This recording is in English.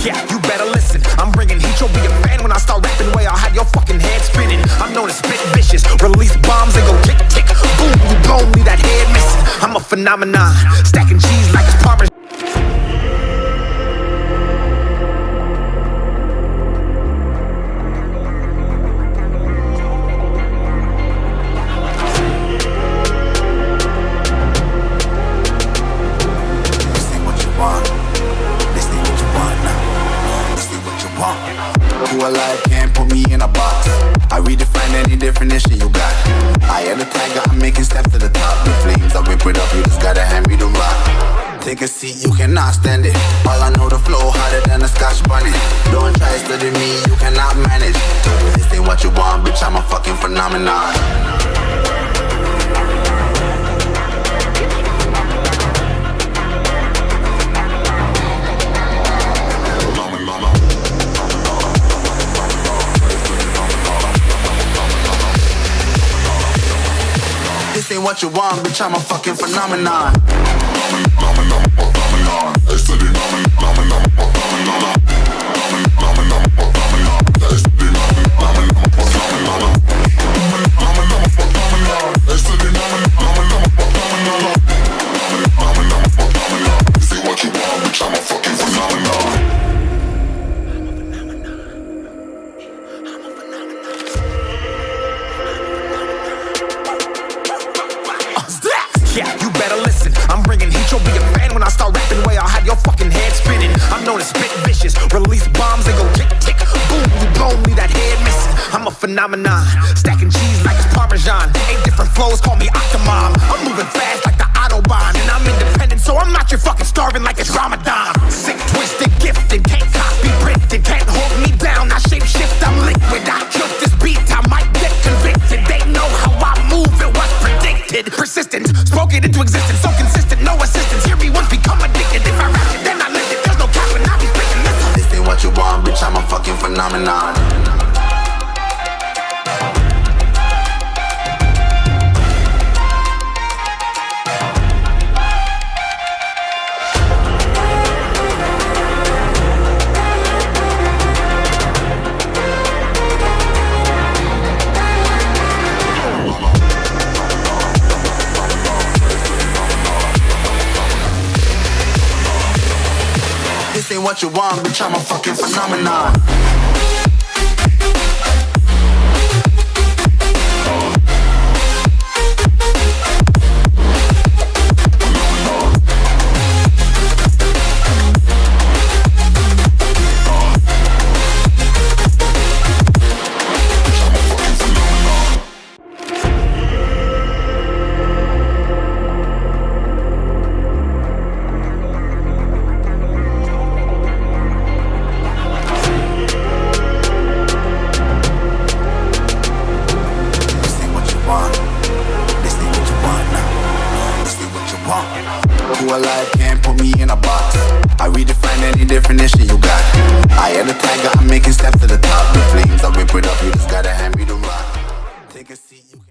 Yeah, you better listen. I'm bringing heat, you'll be a fan when I start rapping. Way I'll have your fucking head spinning. I'm known as spit vicious, release bombs and go tick tick. Boom, you blow me, that head missing. I'm a phenomenon, stacking cheese like it's Parmesan. Who alive can't put me in a box. I redefine any definition you got. I am the tiger, I'm making steps to the top. The flames, I whip it up, you just gotta hand me the rock. Take a seat, you cannot stand it. All I know, the flow harder than a Scotch bunny. Don't try studying me, you cannot manage. This ain't what you want, bitch, I'm a fucking phenomenon. This ain't what you want, bitch, I'm a fucking phenomenon. Yeah, you better listen. I'm bringing heat, you'll be a fan when I start rapping. Way I'll have your fucking head spinning. I'm known as spit vicious, release bombs and go tick tick. Boom, you blow me, that head missing. I'm a phenomenon, stacking cheese like it's Parmesan. 8 different flows, call me Octomom. I'm moving fast like the Autobahn, and I'm independent, so I'm not your fucking starving like it's Ramadan. Sick, twisted, gifted, can't copy, printed, can't hold me down. I shape shift, I'm liquid. I killed this beat, I might get convicted. They know how I move, it was predicted. Persistent, spoke it into existence, so consistent, no assistance. Hear me once, become addicted. If I rap it, then I live it. There's no cap when I be speaking. Listen. This ain't what you want, bitch, I'm a fucking phenomenon. This ain't what you want, bitch, I'm a fucking phenomenon. Who alive can't put me in a box. I redefine any definition you got. I am the tiger, I'm making steps to the top. The flames, I whip it up, you just gotta hand me the rock. Take a seat, you can